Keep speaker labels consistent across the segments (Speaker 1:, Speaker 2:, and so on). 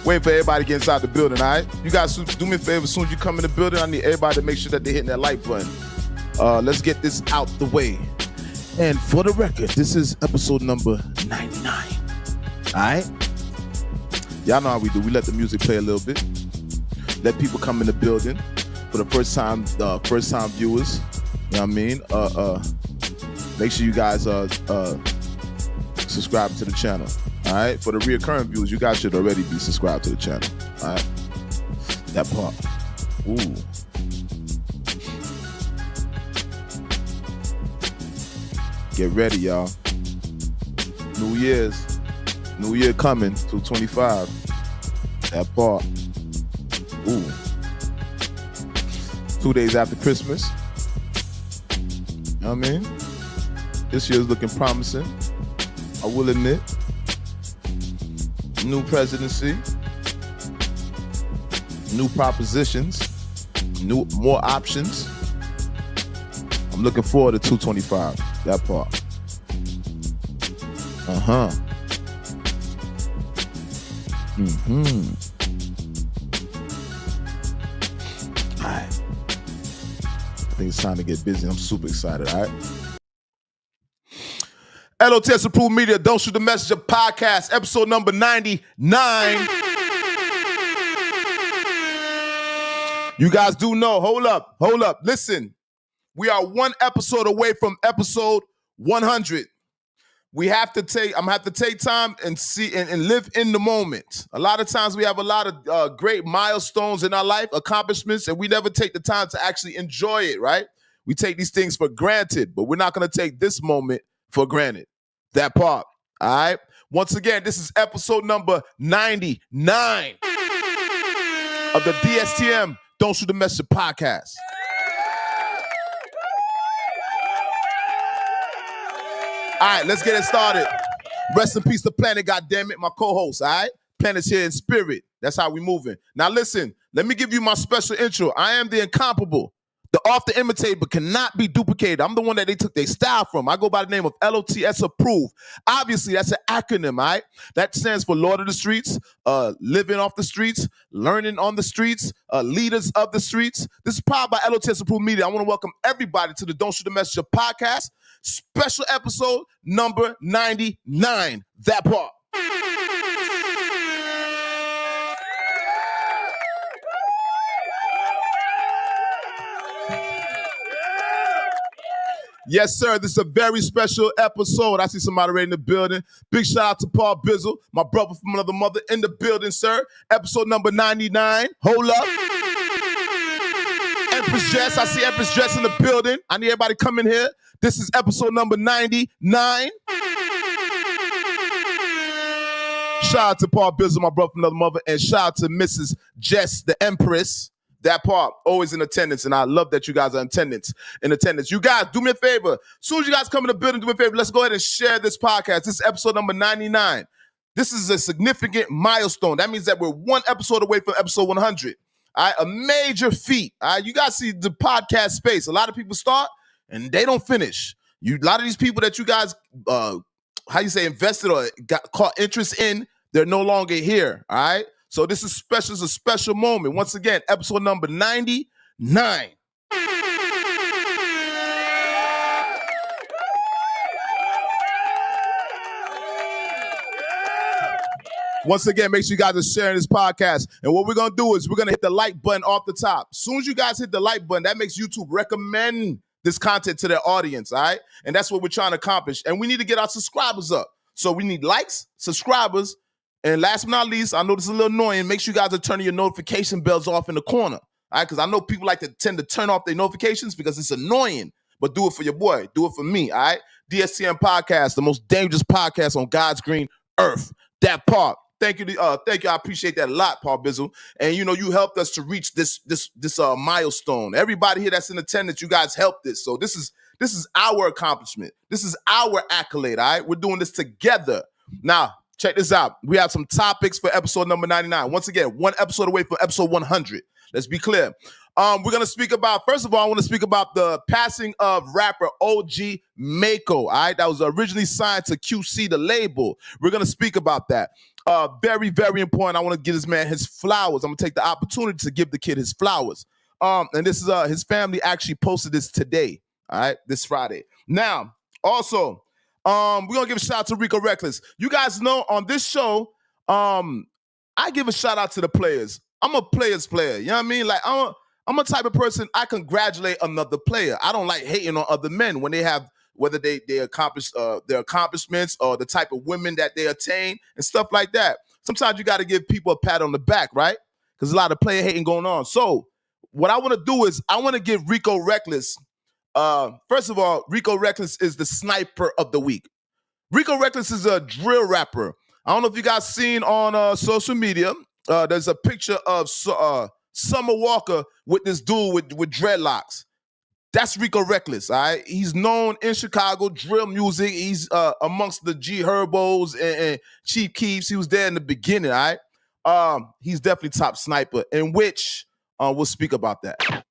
Speaker 1: Waiting for everybody to get inside the building, all right? You guys do me a favor. As soon as you come in the building, I need everybody to make sure that they're hitting that like button. Let's get this out the way. And for the record, this is episode number 99. All right? Y'all know how we do. We let the music play a little bit. Let people come in the building for the first time viewers. You know what I mean? Make sure you guys subscribe to the channel. All right? For the reoccurring viewers, you guys should already be subscribed to the channel. All right? That part. Ooh. Get ready, y'all. New Year coming, 225. That part. Ooh. 2 days after Christmas. You know what I mean? This year's looking promising. I will admit. New presidency. New propositions. More options. I'm looking forward to 225. That part. All right. I think it's time to get busy. I'm super excited, all right? L.O.T.S Approved Media, Don't Shoot the Messenger podcast, episode number 99. You guys do know, hold up. Listen, we are one episode away from episode 100. I'm gonna have to take time and see and live in the moment. A lot of times we have a lot of great milestones in our life, accomplishments, and we never take the time to actually enjoy it, right? We take these things for granted, but we're not gonna take this moment for granted. That part, all right? Once again, this is episode number 99 of the DSTM Don't Shoot the Messenger podcast. All right, let's get it started. Rest in peace to Planet, goddammit, my co-host, all right? Planet's here in spirit. That's how we moving. Now listen, let me give you my special intro. I am the incomparable, the oft-imitated, but cannot be duplicated. I'm the one that they took their style from. I go by the name of L.O.T.S Approved. Obviously, that's an acronym, all right? That stands for Lord of the Streets, living off the streets, learning on the streets, leaders of the streets. This is powered by L.O.T.S Approved Media. I want to welcome everybody to the Don't Shoot the Messenger podcast. Special episode number 99. That part. Yes, sir. This is a very special episode. I see somebody right in the building. Big shout out to Paul Bizzle, my brother from another mother in the building, sir. Episode number 99. Hold up. Empress Jess. I see Empress Jess in the building. I need everybody come in here. This is episode number 99. Shout out to Paul Bizzle, my brother from another mother, and shout out to Mrs. Jess, the Empress. That part, always in attendance, and I love that you guys are in attendance. You guys, do me a favor. As soon as you guys come in the building, do me a favor. Let's go ahead and share this podcast. This is episode number 99. This is a significant milestone. That means that we're one episode away from episode 100. All right, a major feat. All right, you guys see the podcast space. A lot of people start, and they don't finish. A lot of these people that you guys, invested or got caught interest in, they're no longer here. All right. So this is special. It's a special moment. Once again, episode number 99. Once again, make sure you guys are sharing this podcast. And what we're going to do is we're going to hit the like button off the top. As soon as you guys hit the like button, that makes YouTube recommend this content to their audience, all right? And that's what we're trying to accomplish. And we need to get our subscribers up. So we need likes, subscribers, and last but not least, I know this is a little annoying. Make sure you guys are turning your notification bells off in the corner. All right, because I know people like to tend to turn off their notifications because it's annoying. But do it for your boy. Do it for me. All right. DSTM Podcast, the most dangerous podcast on God's green earth. That part. Thank you. Thank you. I appreciate that a lot, Paul Bizzle. And you helped us to reach this milestone. Everybody here that's in attendance, you guys helped this. So this is our accomplishment. This is our accolade. All right. We're doing this together. Now, check this out. We have some topics for episode number 99. Once again, one episode away from episode 100. Let's be clear. We're going to speak about, first of all, I want to speak about the passing of rapper OG Mako. All right. That was originally signed to QC, the label. We're going to speak about that. Very, very important. I want to give this man his flowers. I'm gonna take the opportunity to give the kid his flowers. And this is his family actually posted this today. All right, this Friday. Now, also, we're gonna give a shout out to Rico Reckless. You guys know on this show, I give a shout out to the players. I'm a player's player. You know what I mean? Like I'm a type of person, I congratulate another player. I don't like hating on other men when they have, whether they accomplish their accomplishments or the type of women that they attain and stuff like that. Sometimes you got to give people a pat on the back, right? Because a lot of player hating going on. So what I want to do is I want to give Rico Reckless, first of all, Rico Reckless is the sniper of the week. Rico Reckless is a drill rapper. I don't know if you guys seen on social media, there's a picture of Summer Walker with this dude with dreadlocks. That's Rico Reckless, all right? He's known in Chicago, drill music. He's amongst the G Herbos and Chief Keefs. He was there in the beginning, all right? He's definitely top sniper, in which we'll speak about that.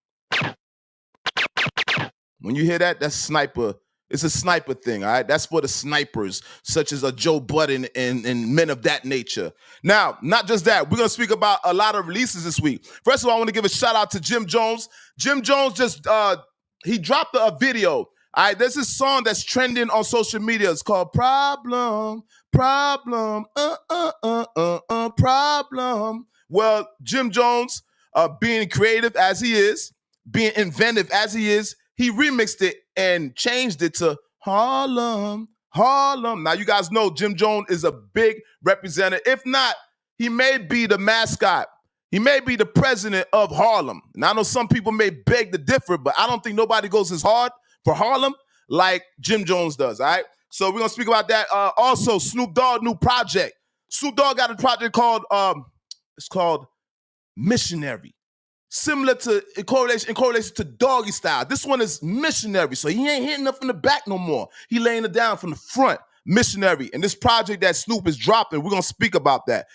Speaker 1: When you hear that, that's sniper. It's a sniper thing, all right? That's for the snipers, such as a Joe Budden and men of that nature. Now, not just that, we're going to speak about a lot of releases this week. First of all, I want to give a shout out to Jim Jones. Jim Jones just, he dropped a video. All right, there's this song that's trending on social media. It's called Problem, Problem. Well, Jim Jones, being creative as he is, being inventive as he is, he remixed it and changed it to Harlem, Harlem. Now, you guys know Jim Jones is a big representative. If not, he may be the mascot. He may be the president of Harlem. Now, I know some people may beg to differ, but I don't think nobody goes as hard for Harlem like Jim Jones does, all right? So we're going to speak about that. Also, Snoop Dogg, new project. Snoop Dogg got a project called, it's called Missionary. Similar to, in correlation to Doggy Style. This one is Missionary, so he ain't hitting up from the back no more. He laying it down from the front. Missionary. And this project that Snoop is dropping, we're going to speak about that.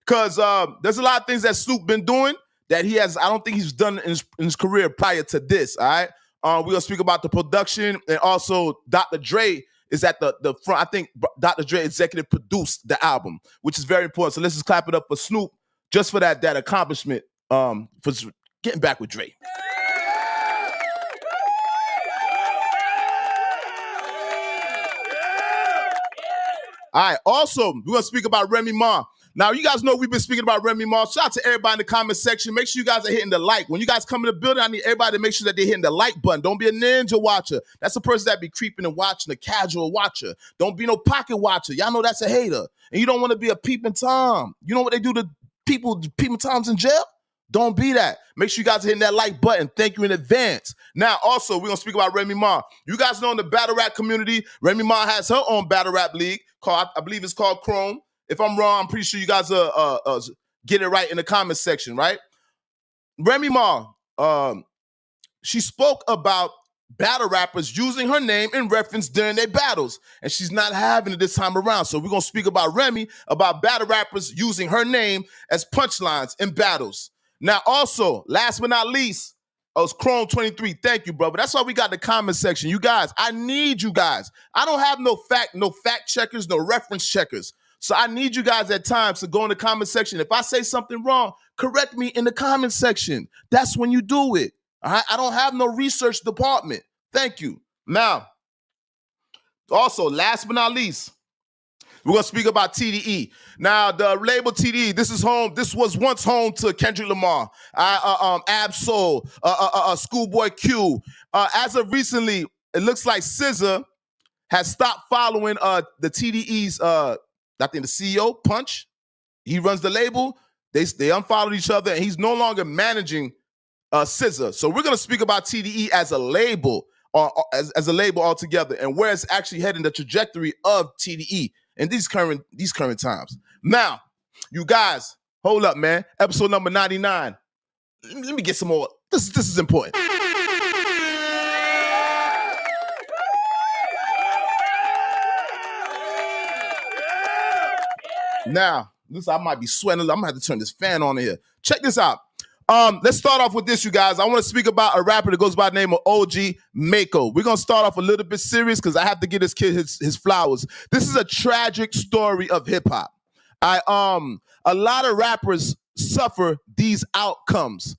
Speaker 1: Because there's a lot of things that Snoop been doing that he has, I don't think he's done in his career prior to this, all right? We're going to speak about the production, and also Dr. Dre is at the front. I think Dr. Dre executive produced the album, which is very important. So let's just clap it up for Snoop just for that accomplishment, for getting back with Dre. All right, also, we're going to speak about Remy Ma. Now, you guys know we've been speaking about Remy Ma. Shout out to everybody in the comment section. Make sure you guys are hitting the like. When you guys come in the building, I need everybody to make sure that they're hitting the like button. Don't be a ninja watcher. That's a person that be creeping and watching, a casual watcher. Don't be no pocket watcher. Y'all know that's a hater. And you don't want to be a peeping Tom. You know what they do to people, peeping Toms in jail? Don't be that. Make sure you guys are hitting that like button. Thank you in advance. Now, also, we're going to speak about Remy Ma. You guys know in the battle rap community, Remy Ma has her own battle rap league called, I believe it's called Chrome. If I'm wrong, I'm pretty sure you guys get it right in the comment section, right? Remy Ma, she spoke about battle rappers using her name in reference during their battles, and she's not having it this time around. So we're going to speak about Remy, about battle rappers using her name as punchlines in battles. Now, also, last but not least, was Chrome 23. Thank you, brother. That's why we got the comment section. You guys, I need you guys. I don't have no fact checkers, no reference checkers. So I need you guys at times to go in the comment section. If I say something wrong, correct me in the comment section. That's when you do it. All right? I don't have no research department. Thank you. Now, also, last but not least, we're going to speak about TDE. Now, the label TDE, this is home. This was once home to Kendrick Lamar, Ab-Soul, Schoolboy Q. As of recently, it looks like SZA has stopped following the TDE's, I think the CEO, Punch. He runs the label. They unfollowed each other, and he's no longer managing SZA. So we're going to speak about TDE as a label, or as a label altogether, and where it's actually heading, the trajectory of TDE in these current times. Now, you guys, hold up, man. Episode number 99. Let me get some more. This is important. Now, listen, I might be sweating. I'm gonna have to turn this fan on here. Check this out. Let's start off with this, you guys. I want to speak about a rapper that goes by the name of OG Mako. We're gonna start off a little bit serious because I have to give this kid his flowers. This is a tragic story of hip hop. A lot of rappers suffer these outcomes.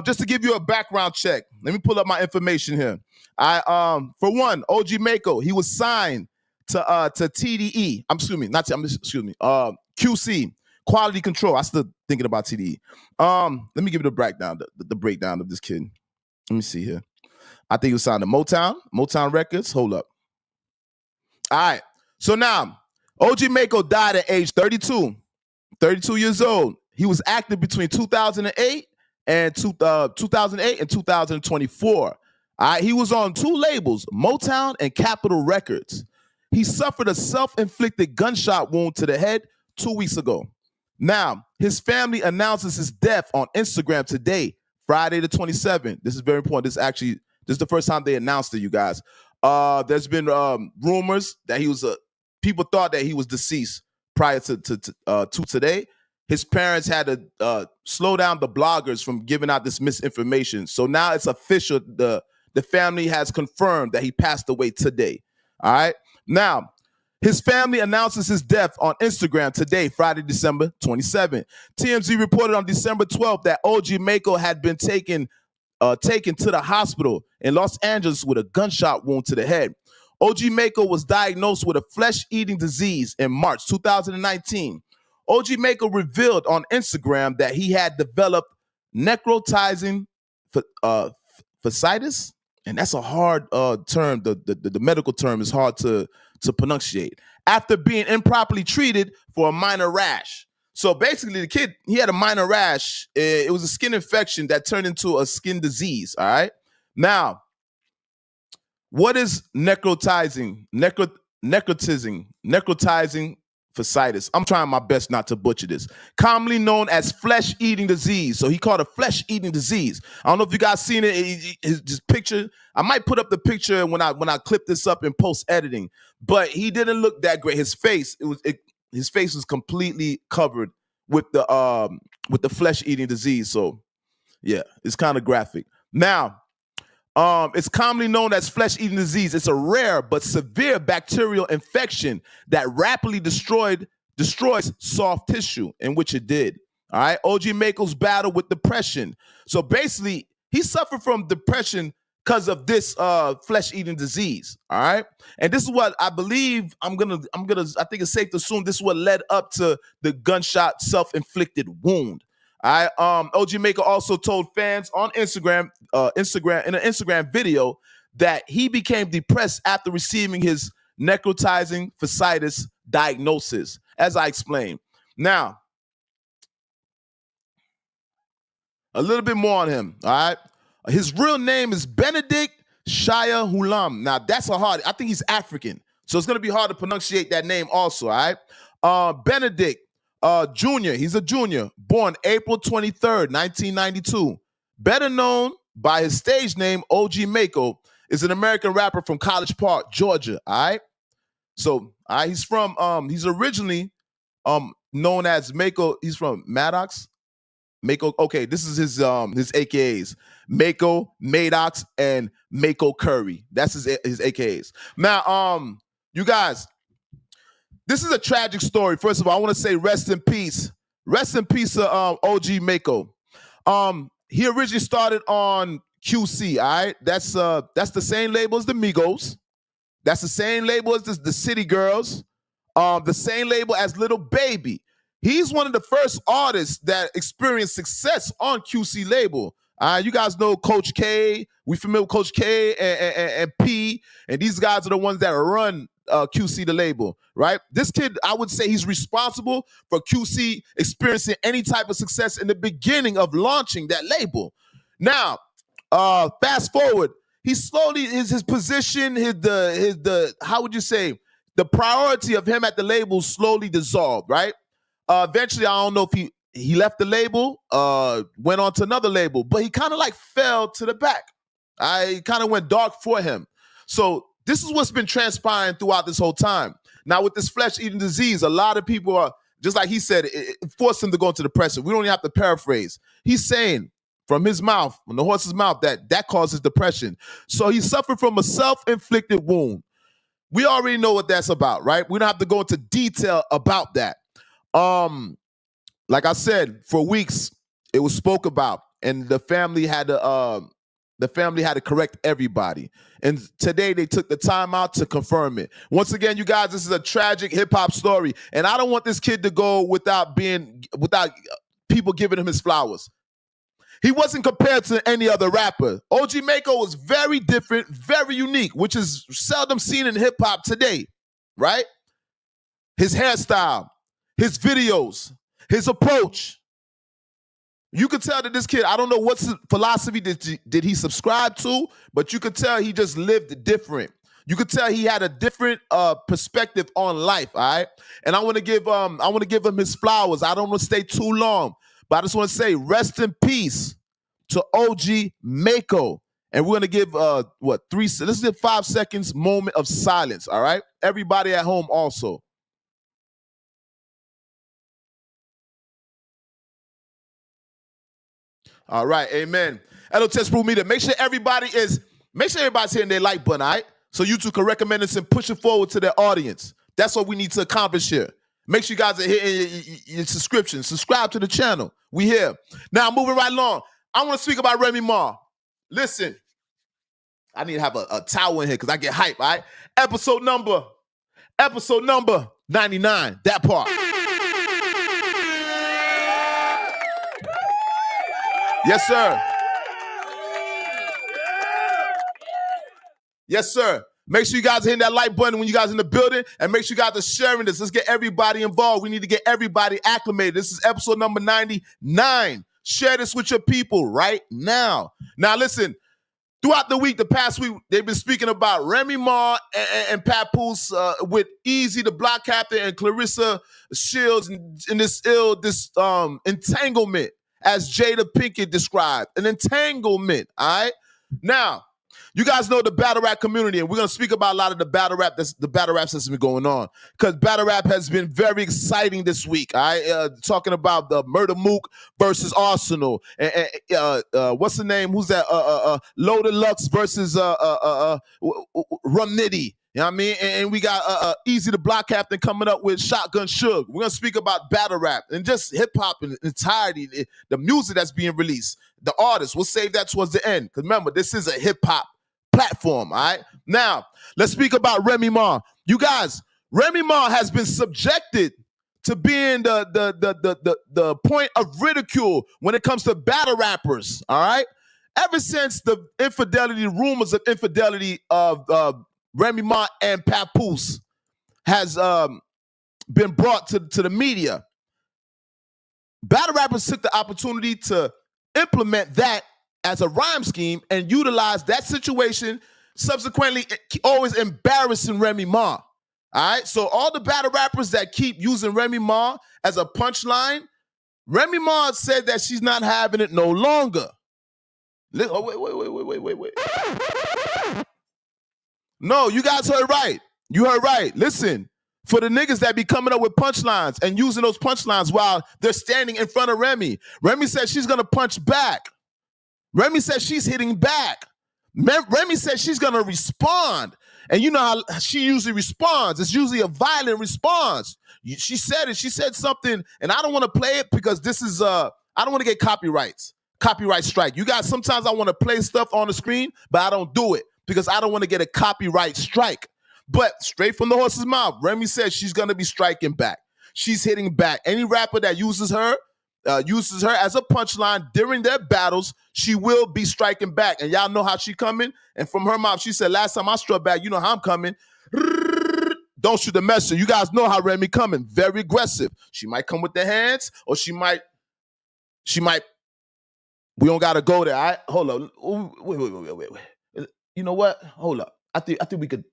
Speaker 1: Just to give you a background check, let me pull up my information here. For one, OG Mako, he was signed to TDE. QC, quality control. I still thinking about TDE. Let me give you the breakdown, the breakdown of this kid. Let me see here. I think he was signed to Motown Records. Hold up. All right. So now, OG Mako died at age 32 years old. He was active between 2008 and 2024. All right, he was on two labels, Motown and Capitol Records. He suffered a self-inflicted gunshot wound to the head 2 weeks ago. Now, his family announces his death on Instagram today, Friday the 27th. This is very important. This is the first time they announced it, you guys. There's been rumors that people thought that he was deceased prior to today. His parents had to slow down the bloggers from giving out this misinformation. So now it's official. The family has confirmed that he passed away today. All right. Now, his family announces his death on Instagram today, Friday, December 27th. TMZ reported on December 12th that OG Mako had been taken to the hospital in Los Angeles with a gunshot wound to the head. OG Mako was diagnosed with a flesh-eating disease in March 2019. OG Mako revealed on Instagram that he had developed necrotizing fasciitis, and that's a hard term. The medical term is hard to pronunciate. After being improperly treated for a minor rash. So basically, the kid, he had a minor rash. It was a skin infection that turned into a skin disease, all right? Now, what is necrotizing fasciitis? I'm trying my best not to butcher this. Commonly known as flesh-eating disease. So he called it flesh-eating disease. I don't know if you guys seen it. His picture. I might put up the picture when I clip this up in post-editing. But he didn't look that great. His face, his face was completely covered with the flesh-eating disease. So yeah, it's kind of graphic. Now, it's commonly known as flesh-eating disease. It's a rare but severe bacterial infection that rapidly destroys soft tissue, in which it did. All right. OG Mako's battle with depression. So basically, he suffered from depression because of this flesh-eating disease. All right. And this is what I believe I think it's safe to assume this is what led up to the gunshot self-inflicted wound. All right. OG Mako also told fans on Instagram in an Instagram video that he became depressed after receiving his necrotizing fasciitis diagnosis, as I explained. Now, a little bit more on him. All right. His real name is Benedict Shia Hulam. Now, that's I think he's African. So it's going to be hard to pronunciate that name also. All right. Benedict Jr., he's a junior, born April 23rd, 1992. Better known by his stage name, OG Mako, is an American rapper from College Park, Georgia. All right. So he's originally known as Mako. He's from Maddox. Mako, okay, this is his AKAs. Mako, Maddox, and Mako Curry. That's his AKAs. Now, you guys, this is a tragic story. First of all, I want to say rest in peace. Rest in peace to OG Mako. He originally started on QC, all right? That's the same label as the Migos. That's the same label as the City Girls. The same label as Little Baby. He's one of the first artists that experienced success on QC label. You guys know Coach K. We familiar with Coach K and P. And these guys are the ones that run QC, the label, right? This kid, I would say he's responsible for QC experiencing any type of success in the beginning of launching that label. Now, fast forward, he slowly his position, how would you say, the priority of him at the label slowly dissolved, right? Eventually, I don't know if he left the label, went on to another label, but he kind of like fell to the back. I kind of went dark for him. So this is what's been transpiring throughout this whole time. Now, with this flesh-eating disease, a lot of people are, just like he said, it forced him to go into depression. We don't even have to paraphrase. He's saying from his mouth, from the horse's mouth, that causes depression. So he suffered from a self-inflicted wound. We already know what that's about, right? We don't have to go into detail about that. Like I said, for weeks it was spoke about, and the family had to correct everybody. And today they took the time out to confirm it. Once again, you guys, this is a tragic hip hop story, and I don't want this kid to go without people giving him his flowers. He wasn't compared to any other rapper. OG Mako was very different, very unique, which is seldom seen in hip hop today, right? His hairstyle, his videos, his approach. You could tell that this kid, I don't know what philosophy did he subscribe to, but you could tell he just lived different. You could tell he had a different perspective on life, all right? And I want to give him his flowers. I don't want to stay too long, but I just want to say rest in peace to OG Mako. And we're going to give, this is a 5 seconds moment of silence, all right? Everybody at home also. All right, amen. L.O.T.S Proof Media. Make sure everybody's hitting their like button, all right? So YouTube can recommend this and push it forward to their audience. That's what we need to accomplish here. Make sure you guys are hitting your subscription. Subscribe to the channel. We here. Now, moving right along. I want to speak about Remy Ma. Listen, I need to have a towel in here because I get hype, all right? Episode number 99, that part. Yes, sir. Yes, sir. Make sure you guys are hitting that like button when you guys are in the building, and make sure you guys are sharing this. Let's get everybody involved. We need to get everybody acclimated. This is episode number 99. Share this with your people right now. Now, listen, throughout the past week, they've been speaking about Remy Ma and Papoose with Easy, the block captain, and Clarissa Shields in this entanglement, as Jada Pinkett described, an entanglement, all right? Now, you guys know the battle rap community, and we're going to speak about a lot of the battle rap that's been going on, because battle rap has been very exciting this week, all right? Talking about the Murder Mook versus Arsenal, and what's the name? Who's that? L.O.T.S versus Rum Nitty. You know what I mean? And we got Easy the Block Captain coming up with Shotgun Suge. We're going to speak about battle rap and just hip-hop in entirety, the music that's being released, the artists. We'll save that towards the end. Because remember, this is a hip-hop platform, all right? Now, let's speak about Remy Ma. You guys, Remy Ma has been subjected to being the point of ridicule when it comes to battle rappers, all right? Ever since the rumors of infidelity of Remy Ma and Papoose has been brought to the media, battle rappers took the opportunity to implement that as a rhyme scheme and utilize that situation, subsequently always embarrassing Remy Ma. All right, so all the battle rappers that keep using Remy Ma as a punchline, Remy Ma said that she's not having it no longer. Wait. No, you guys heard right. You heard right. Listen, for the niggas that be coming up with punchlines and using those punchlines while they're standing in front of Remy, Remy said she's going to punch back. Remy said she's hitting back. Remy said she's going to respond. And you know how she usually responds. It's usually a violent response. She said it. She said something, and I don't want to play it because this is, I don't want to get copyright strike. You guys, sometimes I want to play stuff on the screen, but I don't do it because I don't want to get a copyright strike. But straight from the horse's mouth, Remy says she's going to be striking back. She's hitting back. Any rapper that uses her as a punchline during their battles, she will be striking back. And y'all know how she coming. And from her mouth, she said, last time I struck back, you know how I'm coming. Don't shoot the messenger. You guys know how Remy coming. Very aggressive. She might come with the hands, or she might. We don't got to go there. All right? Hold up. Wait. You know what? Hold up. I think we could.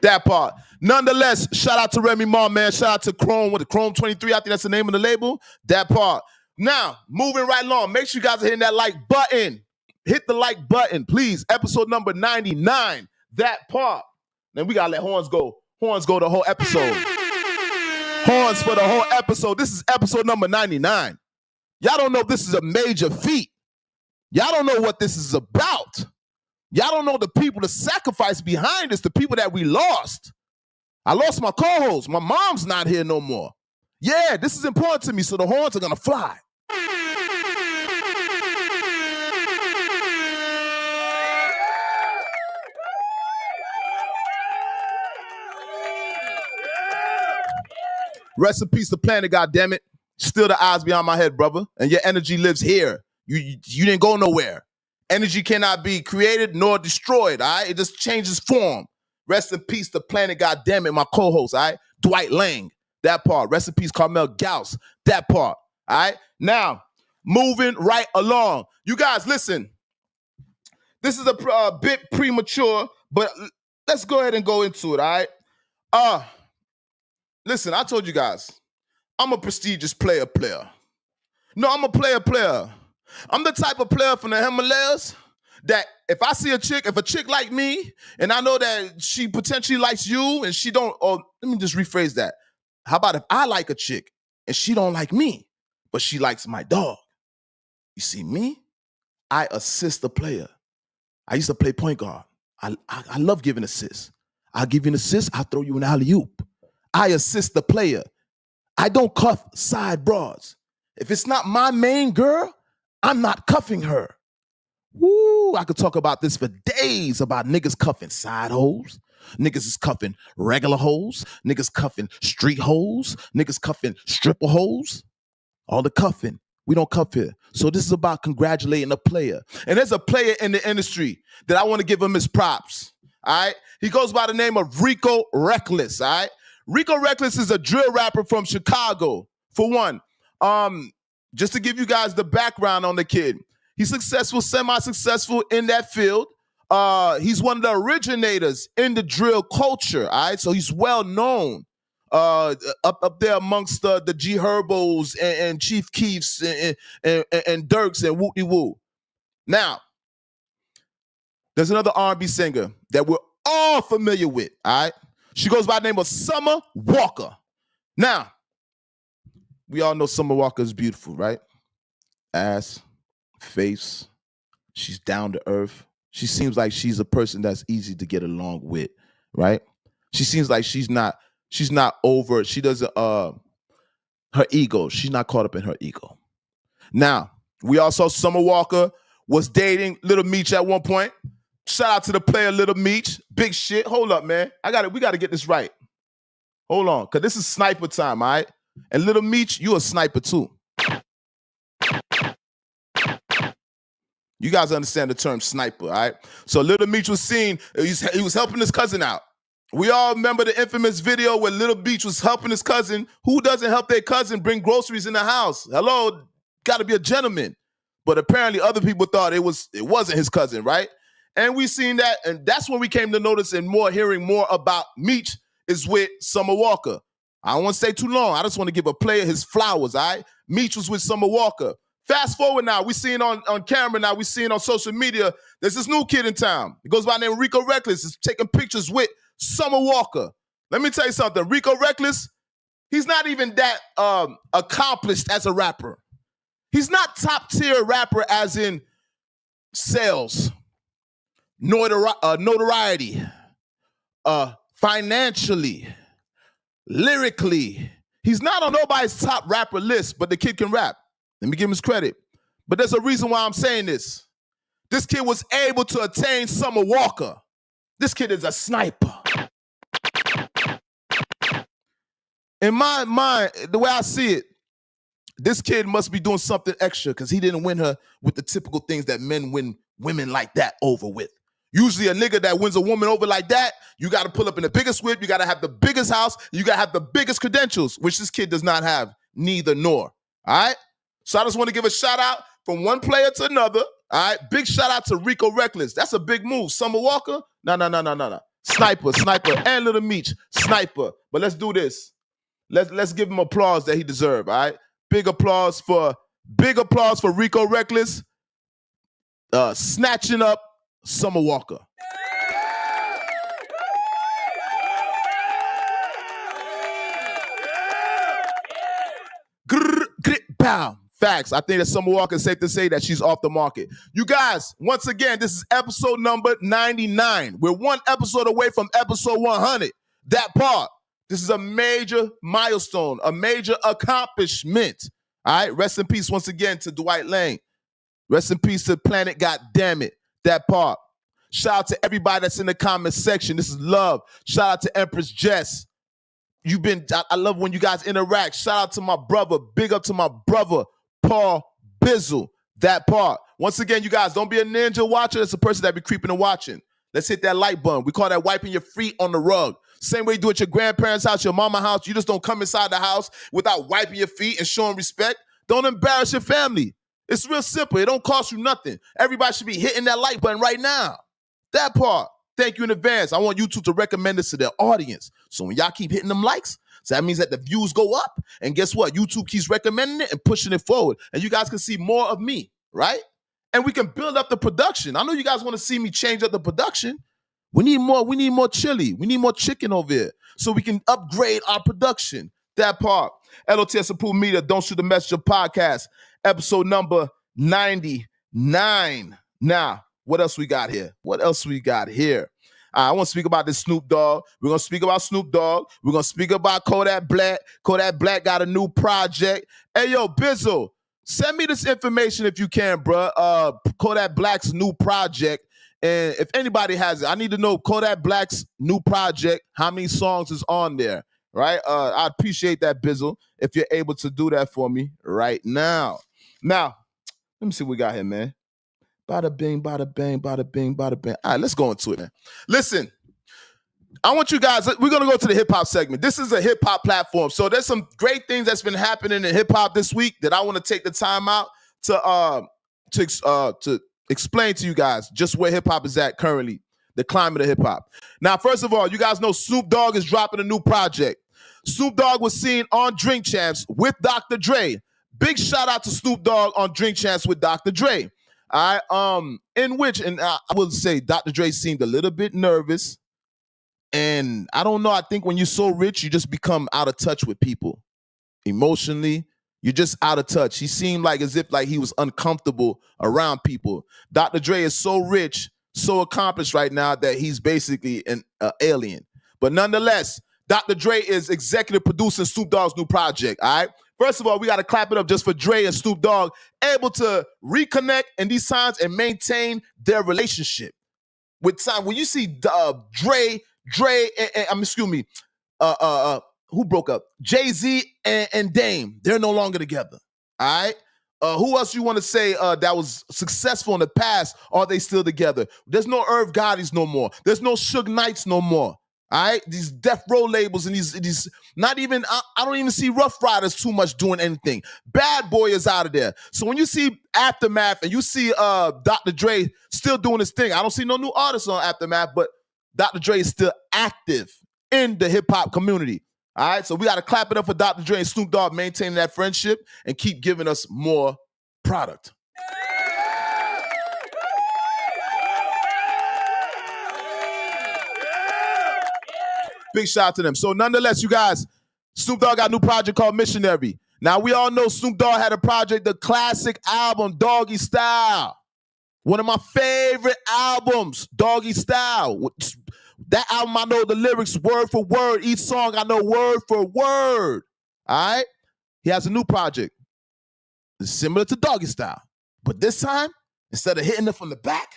Speaker 1: That part. Nonetheless, shout out to Remy Ma, man. Shout out to Chrome, Chrome 23. I think that's the name of the label. That part. Now, moving right along. Make sure you guys are hitting that like button. Hit the like button, please. Episode number 99. That part. Then we got to let horns go. Horns go the whole episode. Horns for the whole episode. This is episode number 99. Y'all don't know if this is a major feat. Y'all don't know what this is about. Y'all don't know the people, the sacrifice behind this, the people that we lost. I lost my co-host. My mom's not here no more. Yeah, this is important to me, so the horns are going to fly. Rest in peace to Planet, goddammit. Still the eyes behind my head, brother. And your energy lives here. You didn't go nowhere. Energy cannot be created nor destroyed, all right? It just changes form. Rest in peace to Planet, goddammit, my co-host, all right? Dwight Lang, that part. Rest in peace, Carmel Gauss, that part, all right? Now, moving right along. You guys, listen. This is a bit premature, but let's go ahead and go into it, all right? Listen, I told you guys, I'm a prestigious player. No, I'm a player. I'm the type of player from the Himalayas that if I see if a chick like me, and I know that she potentially likes you, and she don't, or let me just rephrase that. How about if I like a chick, and she don't like me, but she likes my dog? You see me? I assist the player. I used to play point guard. I love giving assists. I'll give you an assist, I'll throw you an alley-oop. I assist the player. I don't cuff side broads. If it's not my main girl, I'm not cuffing her. Woo, I could talk about this for days about niggas cuffing side hoes. Niggas is cuffing regular hoes. Niggas cuffing street hoes. Niggas cuffing stripper hoes. All the cuffing. We don't cuff here. So this is about congratulating a player. And there's a player in the industry that I want to give him his props. All right? He goes by the name of Rico Reckless. All right? Rico Reckless is a drill rapper from Chicago, for one. Just to give you guys the background on the kid. He's successful, semi-successful in that field. He's one of the originators in the drill culture, all right? So he's well known up there amongst the G Herbos and Chief Keefs and Dirks and Woo-de-Woo. Now, there's another R&B singer that we're all familiar with, all right? She goes by the name of Summer Walker. Now, we all know Summer Walker is beautiful, right? Ass, face, she's down to earth. She seems like she's a person that's easy to get along with, right? She seems like she's not over, she doesn't, her ego, she's not caught up in her ego. Now, we also, Summer Walker was dating Little Meech at one point. Shout out to the player Little Meech. Big shit. Hold up, man. We got to get this right. Hold on, because this is sniper time, all right? And Little Meech, you a sniper too. You guys understand the term sniper, all right? So Little Meech was seen, he was helping his cousin out. We all remember the infamous video where Little Meech was helping his cousin. Who doesn't help their cousin bring groceries in the house? Hello, got to be a gentleman. But apparently other people thought it wasn't his cousin, right? And we seen that, and that's when we came to notice and hearing more about Meech is with Summer Walker. I don't want to stay too long. I just want to give a player his flowers, all right? Meech was with Summer Walker. Fast forward now, we seeing on camera now, we seeing on social media, there's this new kid in town. He goes by the name of Rico Reckless. He's taking pictures with Summer Walker. Let me tell you something. Rico Reckless, he's not even that accomplished as a rapper. He's not top tier rapper as in sales, notoriety, financially, lyrically. He's not on nobody's top rapper list, but the kid can rap. Let me give him his credit. But there's a reason why I'm saying this. This kid was able to attain Summer Walker. This kid is a sniper. In my mind, the way I see it, this kid must be doing something extra because he didn't win her with the typical things that men win women like that over with. Usually a nigga that wins a woman over like that, you got to pull up in the biggest whip, you got to have the biggest house, you got to have the biggest credentials, which this kid does not have, neither nor. All right? So I just want to give a shout out from one player to another. All right? Big shout out to Rico Reckless. That's a big move. Summer Walker? No. Sniper, and Little Meech, sniper. But let's do this. Let's give him applause that he deserves, all right? Big applause for Rico Reckless snatching up Summer Walker. Pow. Facts. I think that Summer Walker is safe to say that she's off the market. You guys, once again, this is episode number 99. We're one episode away from episode 100. That part. This is a major milestone, a major accomplishment. All right, rest in peace once again to Dwight Lang. Rest in peace to Planet Goddamn It. That part. Shout out to everybody that's in the comment section. This is love. Shout out to Empress Jess. I love when you guys interact. Shout out to my brother. Big up to my brother, Paul Bizzle. That part. Once again, you guys, don't be a ninja watcher. That's a person that be creeping and watching. Let's hit that like button. We call that wiping your feet on the rug. Same way you do at your grandparents' house, your mama's house. You just don't come inside the house without wiping your feet and showing respect. Don't embarrass your family. It's real simple. It don't cost you nothing. Everybody should be hitting that like button right now. That part. Thank you in advance. I want YouTube to recommend this to their audience. So when y'all keep hitting them likes, so that means that the views go up. And guess what? YouTube keeps recommending it and pushing it forward. And you guys can see more of me, right? And we can build up the production. I know you guys want to see me change up the production. We need more chili. We need more chicken over here so we can upgrade our production. That part. L.O.T.S. Approved Media, Don't Shoot the Messenger podcast, episode number 99. Now, what else we got here? I want to speak about this Snoop Dogg. We're going to speak about Snoop Dogg. We're going to speak about Kodak Black. Kodak Black got a new project. Hey, yo, Bizzle, send me this information if you can, bro. Kodak Black's new project. And if anybody has it, I need to know Kodak Black's new project, how many songs is on there, right? I appreciate that, Bizzle, if you're able to do that for me right now. Now, let me see what we got here, man. Bada bing, bada bang, bada bing, bada bang. All right, let's go into it, man. Listen, I want you guys, we're going to go to the hip-hop segment. This is a hip-hop platform. So there's some great things that's been happening in hip-hop this week that I want to take the time out to explain to you guys just where hip-hop is at currently, the climate of hip-hop. Now, first of all, you guys know Snoop Dogg is dropping a new project. Snoop Dogg was seen on Drink Champs with Dr. Dre. Big shout out to Snoop Dogg on Drink Champs with Dr. Dre. All right, in which, and I will say Dr. Dre seemed a little bit nervous. And I don't know, I think when you're so rich, you just become out of touch with people. Emotionally, you're just out of touch. He seemed like as if like he was uncomfortable around people. Dr. Dre is so rich, so accomplished right now that he's basically an alien. But nonetheless, Dr. Dre is executive producing Snoop Dogg's new project, all right? First of all, we got to clap it up just for Dre and Snoop Dogg able to reconnect in these times and maintain their relationship. With time, when you see Dre, who broke up? Jay-Z and Dame, they're no longer together, all right? Who else you want to say that was successful in the past? Are they still together? There's no Irv Gotti's no more. There's no Suge Knights no more. All right, these death row labels and these not even, I don't even see Rough Riders too much doing anything. Bad Boy is out of there. So when you see Aftermath and you see Dr. Dre still doing his thing, I don't see no new artists on Aftermath, but Dr. Dre is still active in the hip hop community. All right, so we got to clap it up for Dr. Dre and Snoop Dogg maintaining that friendship and keep giving us more product. Big shout out to them. So nonetheless, you guys, Snoop Dogg got a new project called Missionary. Now, we all know Snoop Dogg had a project, the classic album, Doggy Style. One of my favorite albums, Doggy Style. That album, I know the lyrics word for word. Each song, I know word for word. All right? He has a new project. It's similar to Doggy Style. But this time, instead of hitting her from the back,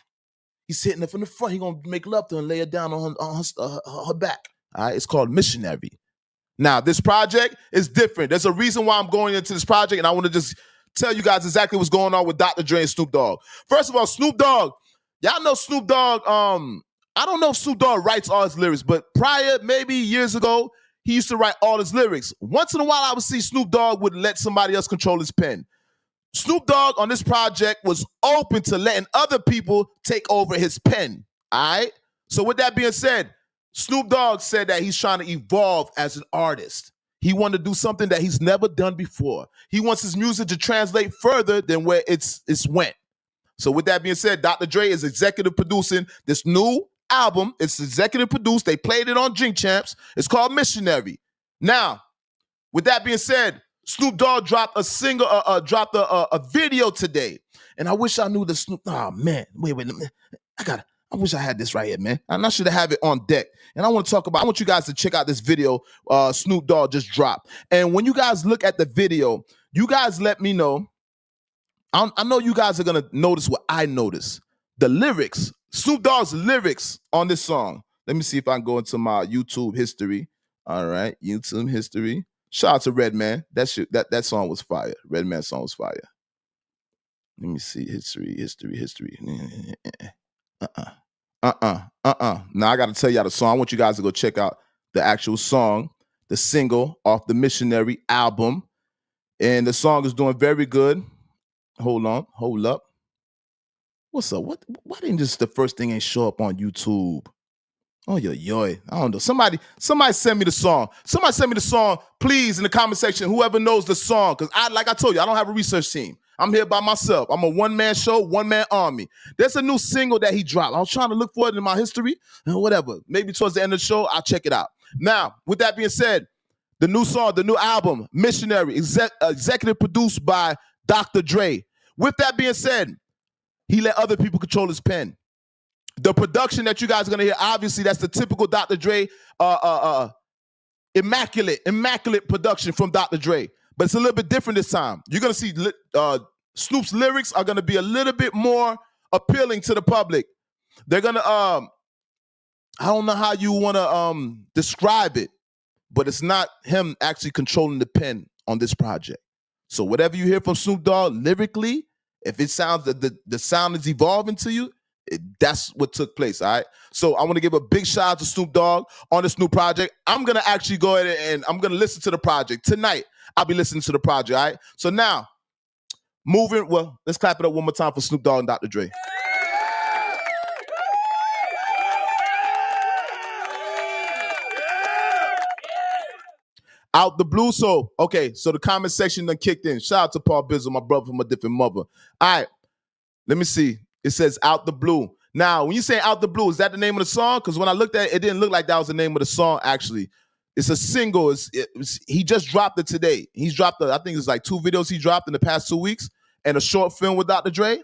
Speaker 1: he's hitting her from the front. He's going to make love to her and lay her down on her back. All right, it's called Missionary. Now, this project is different. There's a reason why I'm going into this project, and I want to just tell you guys exactly what's going on with Dr. Dre and Snoop Dogg. First of all, Snoop Dogg, y'all know Snoop Dogg, I don't know if Snoop Dogg writes all his lyrics, but prior, maybe years ago, he used to write all his lyrics. Once in a while, I would see Snoop Dogg would let somebody else control his pen. Snoop Dogg on this project was open to letting other people take over his pen, all right? So with that being said, Snoop Dogg said that he's trying to evolve as an artist. He wanted to do something that he's never done before. He wants his music to translate further than where it's went. So with that being said, Dr. Dre is executive producing this new album. It's executive produced. They played it on Drink Champs. It's called Missionary. Now, with that being said, Snoop Dogg dropped a video today. And I wish I knew the Snoop. Oh, man. Wait. I I wish I had this right here, man. And I should have it on deck. And I want you guys to check out this video Snoop Dogg just dropped. And when you guys look at the video, you guys let me know. I know you guys are going to notice what I notice. The lyrics, Snoop Dogg's lyrics on this song. Let me see if I can go into my YouTube history. All right, YouTube history. Shout out to Redman. That song was fire. Redman song was fire. Let me see. History. Now I got to tell y'all the song. I want you guys to go check out the actual song, the single off the Missionary album. And the song is doing very good. Hold up. What's up? Why didn't just the first thing ain't show up on YouTube? Oh, I don't know. Somebody send me the song. Somebody send me the song, please, in the comment section. Whoever knows the song, because like I told you, I don't have a research team. I'm here by myself. I'm a one-man show, one-man army. There's a new single that he dropped. I was trying to look for it in my history, whatever. Maybe towards the end of the show, I'll check it out. Now, with that being said, the new song, the new album, Missionary, executive produced by Dr. Dre. With that being said, he let other people control his pen. The production that you guys are going to hear, obviously, that's the typical Dr. Dre, immaculate production from Dr. Dre. But it's a little bit different this time. You're going to see Snoop's lyrics are going to be a little bit more appealing to the public. They're going to, I don't know how you want to describe it, but it's not him actually controlling the pen on this project. So whatever you hear from Snoop Dogg lyrically, if it sounds that the sound is evolving to you, that's what took place, all right? So I want to give a big shout out to Snoop Dogg on this new project. I'm going to actually go ahead and I'm going to listen to the project. Tonight, I'll be listening to the project, all right? So now, let's clap it up one more time for Snoop Dogg and Dr. Dre. Out the blue, so the comment section done kicked in. Shout out to Paul Bizzle, my brother from a different mother. All right, let me see. It says Out the Blue. Now, when you say Out the Blue, is that the name of the song? Because when I looked at it, it didn't look like that was the name of the song, actually. It's a single. He just dropped it today. He's dropped, I think it's like 2 videos he dropped in the past 2 weeks and a short film with Dr. Dre.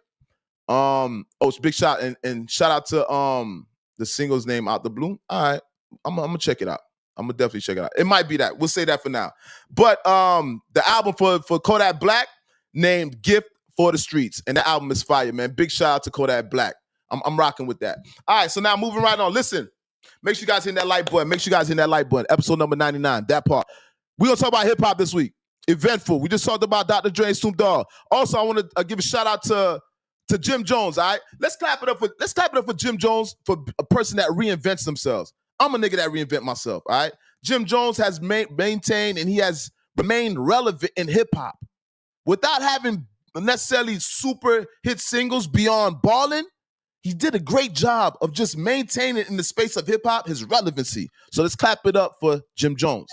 Speaker 1: It's a big shout and shout out to the single's name, Out the Blue. All right, I'm going to check it out. I'm going to definitely check it out. It might be that. We'll say that for now. But the album for Kodak Black named Gift for the Streets. And the album is fire, man. Big shout out to Kodak Black. I'm rocking with that. All right, so now moving right on. Listen, make sure you guys hit that like button. Episode number 99, that part. We're going to talk about hip-hop this week. Eventful. We just talked about Dr. Dre and Snoop Dogg. Also, I want to give a shout out to Jim Jones, all right? Let's clap it up for Jim Jones, for a person that reinvents themselves. I'm a nigga that reinvent myself, all right? Jim Jones has maintained and he has remained relevant in hip-hop. Without having necessarily super hit singles beyond balling, he did a great job of just maintaining in the space of hip-hop his relevancy. So let's clap it up for Jim Jones.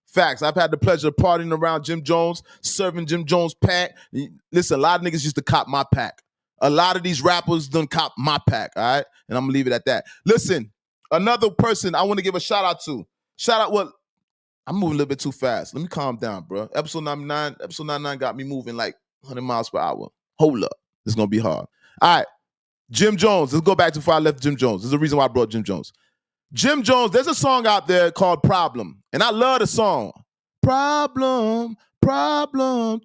Speaker 1: Facts. I've had the pleasure of partying around Jim Jones, serving Jim Jones pack. Listen, a lot of niggas used to cop my pack. A lot of these rappers done cop my pack, all right? And I'm going to leave it at that. Listen, another person I want to give a shout out to. I'm moving a little bit too fast. Let me calm down, bro. Episode 99 got me moving like 100 miles per hour. Hold up. This is going to be hard. All right. Jim Jones. Let's go back to before I left Jim Jones. There's a reason why I brought Jim Jones. Jim Jones, there's a song out there called Problem. And I love the song. Problem. Problem.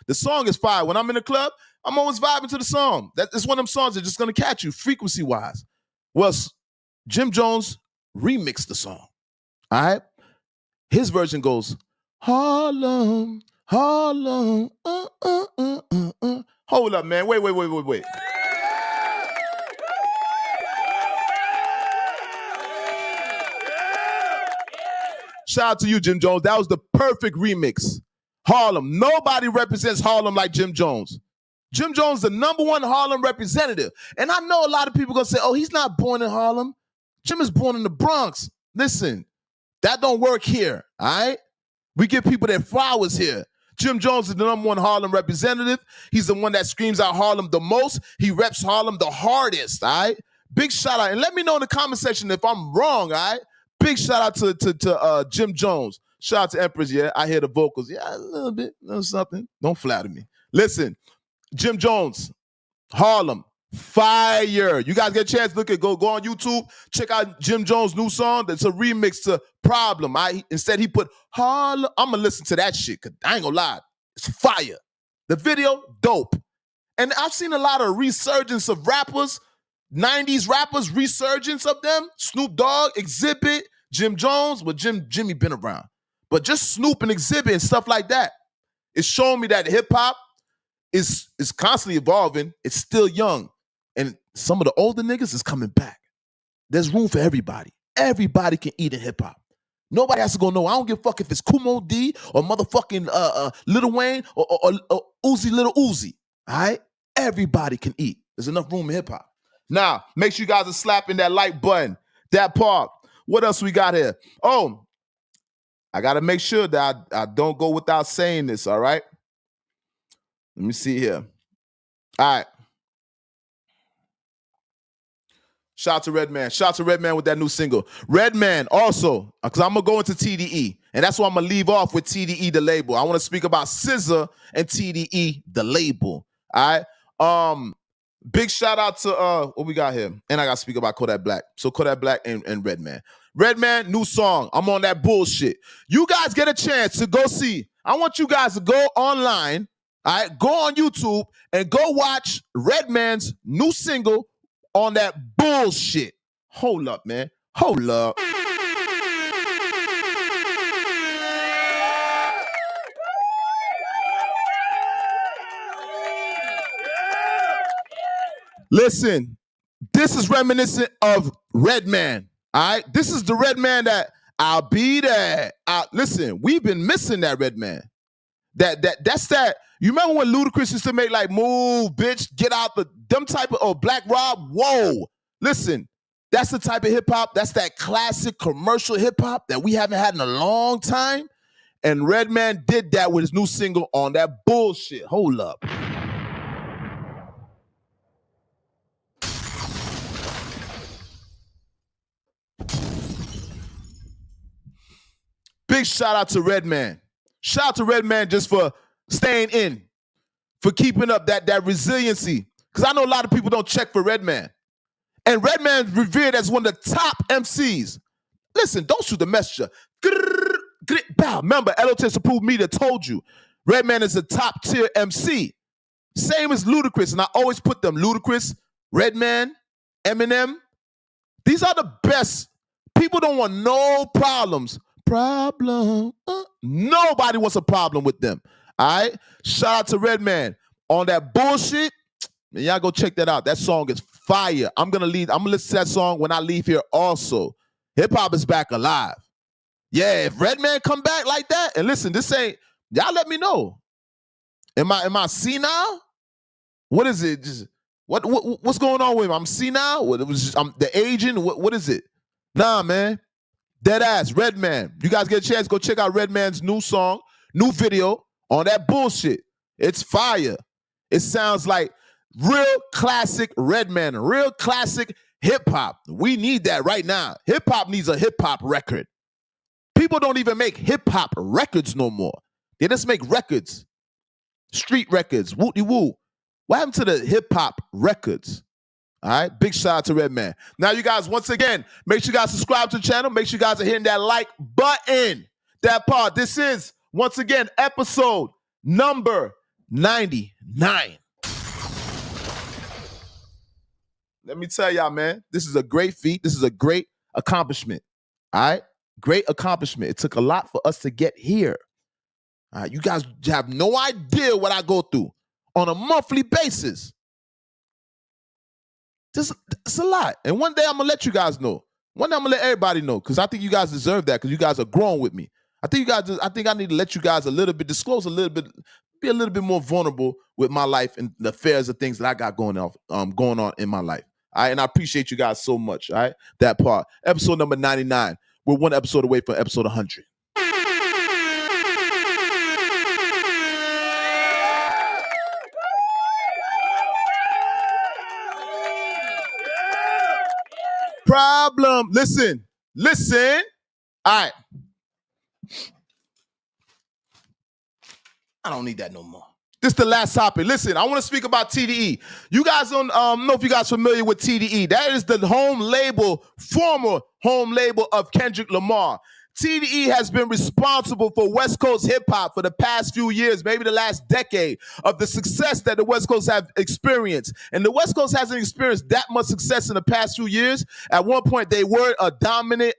Speaker 1: The song is fire. When I'm in the club, I'm always vibing to the song. It's one of them songs that's just going to catch you frequency-wise. Well, Jim Jones remixed the song. All right? His version goes, Harlem, Harlem, Hold up, man. Wait. Shout out to you, Jim Jones. That was the perfect remix. Harlem. Nobody represents Harlem like Jim Jones. Jim Jones, the #1 Harlem representative. And I know a lot of people going to say, oh, he's not born in Harlem. Jim is born in the Bronx. Listen, that don't work here, all right? We give people their flowers here. Jim Jones is the #1 Harlem representative. He's the one that screams out Harlem the most. He reps Harlem the hardest, all right? Big shout out. And let me know in the comment section if I'm wrong, all right? Big shout out to Jim Jones. Shout out to Empress, yeah. I hear the vocals. Yeah, a little bit, a little something. Don't flatter me. Listen, Jim Jones, Harlem, fire. You guys get a chance, look at go on YouTube, check out Jim Jones' new song. That's a remix to Problem. Instead he put Harlem. I'm gonna listen to that shit, cause I ain't gonna lie. It's fire. The video, dope. And I've seen a lot of resurgence of rappers, 90s rappers, resurgence of them. Snoop Dogg, Exhibit, Jim Jones, but Jimmy been around. But just Snoop and Exhibit and stuff like that. It's showing me that hip-hop is constantly evolving. It's still young. And some of the older niggas is coming back. There's room for everybody. Everybody can eat in hip-hop. Nobody has to go, no, I don't give a fuck if it's Kumo D or motherfucking Lil Wayne or Uzi Little Uzi. All right? Everybody can eat. There's enough room in hip-hop. Now, make sure you guys are slapping that like button. That part. What else we got here? Oh, I got to make sure that I don't go without saying this, all right? Let me see here. All right. Shout out to Redman. Shout out to Redman with that new single. Redman also, because I'm going to go into TDE, and that's why I'm going to leave off with TDE, the label. I want to speak about SZA and TDE, the label. All right? Big shout out to what we got here. And I got to speak about Kodak Black. So Kodak Black and Redman. Redman, new song. I'm on that bullshit. You guys get a chance to go see. I want you guys to go online, all right? Go on YouTube and go watch Redman's new single on that bullshit. Hold up, man. Hold up. Listen, this is reminiscent of Redman. All right, this is the Redman that I'll be there. Listen, we've been missing that Redman. That's that. You remember when Ludacris used to make like "Move, bitch, get out the" them type of Black Rob? Whoa, listen, that's the type of hip hop. That's that classic commercial hip hop that we haven't had in a long time. And Redman did that with his new single on that bullshit. Hold up. Big shout out to Redman. Shout out to Redman just for staying in, for keeping up that resiliency. Because I know a lot of people don't check for Redman. And Redman's revered as one of the top MCs. Listen, don't shoot the messenger. Remember, L.O.T.S approved media told you Redman is a top tier MC. Same as Ludacris, and I always put them. Ludacris, Redman, Eminem. These are the best. People don't want no problems. Nobody wants a problem with them. All right? Shout out to Redman. On that bullshit, man, y'all go check that out. That song is fire. I'm gonna listen to that song when I leave here also. Hip-hop is back alive. Yeah, if Redman come back like that, and listen, this ain't, y'all let me know. Am I senile? What is it? Just what's going on with him? I'm senile? I'm the aging? What is it? Nah, man. Dead ass, Redman. You guys get a chance, go check out Redman's new song, new video on that bullshit. It's fire. It sounds like real classic Redman, real classic hip-hop. We need that right now. Hip-hop needs a hip-hop record. People don't even make hip-hop records no more. They just make records. Street records, woo-de-woo. What happened to the hip-hop records? All right, big shout out to Redman. Now, you guys, once again, make sure you guys subscribe to the channel. Make sure you guys are hitting that like button. That part. This is, once again, episode number 99. Let me tell y'all, man, this is a great feat. This is a great accomplishment. All right, great accomplishment. It took a lot for us to get here. All right, you guys have no idea what I go through on a monthly basis. It's a lot. And one day I'm going to let you guys know. One day I'm going to let everybody know, because I think you guys deserve that, because you guys are growing with me. I think I need to let you guys disclose a little bit, be a little bit more vulnerable with my life and the affairs of things that I got going on in my life. All right, and I appreciate you guys so much. All right, that part. Episode number 99. We're one episode away from episode 100. Problem. Listen. All right. I don't need that no more. This is the last topic. Listen, I want to speak about TDE. You guys don't know if you guys familiar with TDE. That is the former home label of Kendrick Lamar. TDE has been responsible for West Coast hip-hop for the past few years, maybe the last decade, of the success that the West Coast have experienced. And the West Coast hasn't experienced that much success in the past few years. At one point, they were a dominant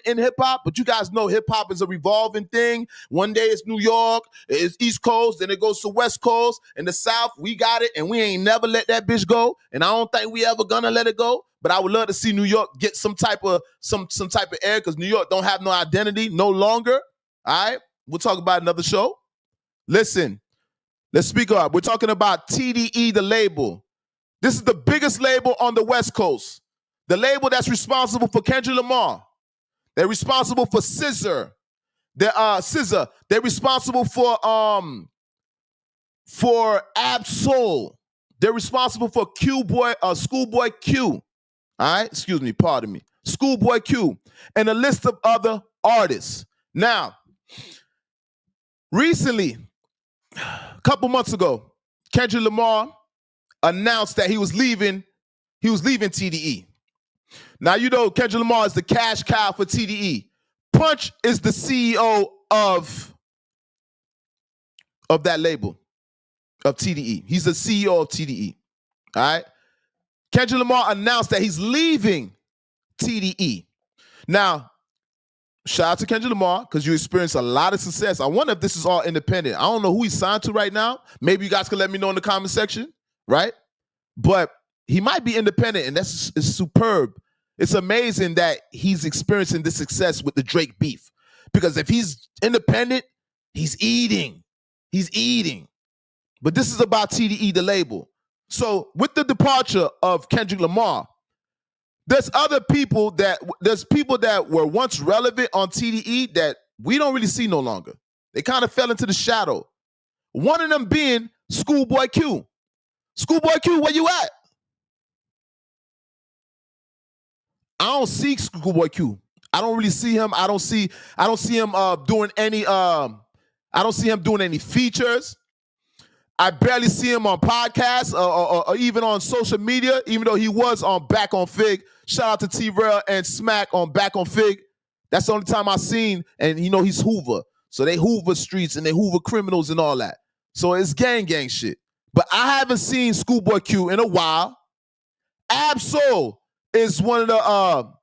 Speaker 1: in hip-hop, but you guys know hip-hop is a revolving thing. One day it's New York, it's East Coast, then it goes to West Coast. In the South, we got it, and we ain't never let that bitch go. And I don't think we ever gonna let it go. But I would love to see New York get some type of air, because New York don't have no identity no longer. All right, we'll talk about another show. Listen, let's speak up. We're talking about TDE, the label. This is the biggest label on the West Coast. The label that's responsible for Kendrick Lamar. They're responsible for SZA. They're responsible for Ab-Soul. They're responsible for Schoolboy Q. All right, excuse me, pardon me. Schoolboy Q, and a list of other artists. Now, recently, a couple months ago, Kendrick Lamar announced that he was leaving TDE. Now, you know Kendrick Lamar is the cash cow for TDE. Punch is the CEO of that label, of TDE. He's the CEO of TDE. All right? Kendrick Lamar announced that he's leaving TDE. Now, shout out to Kendrick Lamar, because you experienced a lot of success. I wonder if this is all independent. I don't know who he's signed to right now. Maybe you guys can let me know in the comment section, right? But he might be independent, and it's superb. It's amazing that he's experiencing this success with the Drake beef. Because if he's independent, he's eating. He's eating. But this is about TDE, the label. So with the departure of Kendrick Lamar, there's people that were once relevant on TDE that we don't really see no longer. They kind of fell into the shadow. One of them being Schoolboy Q. Schoolboy Q, where you at? I don't see Schoolboy Q. I don't really see him. I don't see him doing any features. I barely see him on podcasts or even on social media, even though he was on Back on Fig. Shout out to T-Rail and Smack on Back on Fig. That's the only time I've seen, and you know he's Hoover. So they Hoover streets and they Hoover criminals and all that. So it's gang shit. But I haven't seen Schoolboy Q in a while. Ab-Soul is one of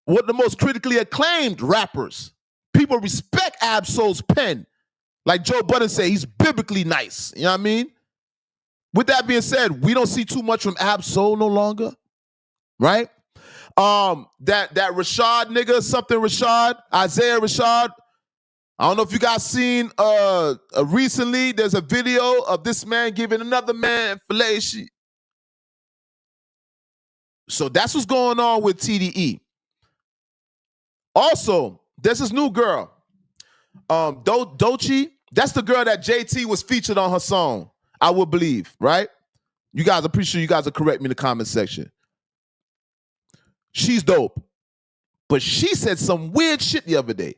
Speaker 1: the most critically acclaimed rappers. People respect Ab-Soul's pen. Like Joe Budden said, he's biblically nice. You know what I mean? With that being said, we don't see too much from Ab-Soul no longer, right? That Rashad nigga, something Rashad, Isaiah Rashad. I don't know if you guys seen recently, there's a video of this man giving another man fellatio. So that's what's going on with TDE. Also, there's this new girl. Doechii, that's the girl that JT was featured on her song, I would believe, right? You guys, I'm pretty sure you guys will correct me in the comment section. She's dope. But she said some weird shit the other day.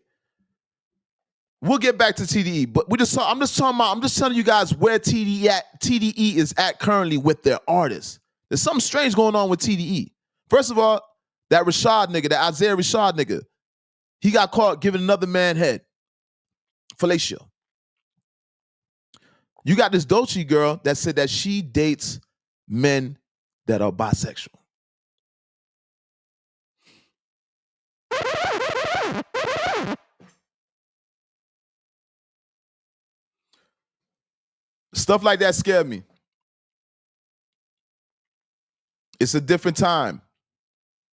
Speaker 1: We'll get back to TDE, but I'm just telling you guys where TDE is at currently with their artists. There's something strange going on with TDE. First of all, that Rashad nigga, that Isaiah Rashad nigga, he got caught giving another man head. Fellatio. You got this Doechii girl that said that she dates men that are bisexual. Stuff like that scared me. It's a different time.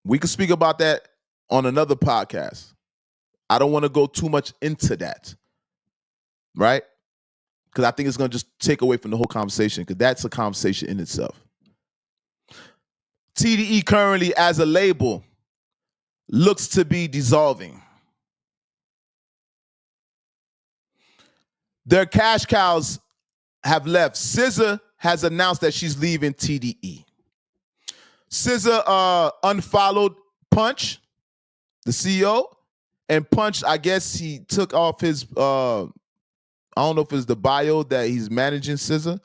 Speaker 1: We could speak about that on another podcast. I don't want to go too much into that. Right? Because I think it's going to just take away from the whole conversation, because that's a conversation in itself. TDE currently as a label looks to be dissolving. Their cash cows have left. SZA has announced that she's leaving TDE. SZA unfollowed Punch, the CEO, and Punch, I guess he took off his I I don't know if it's the bio that he's managing SZA.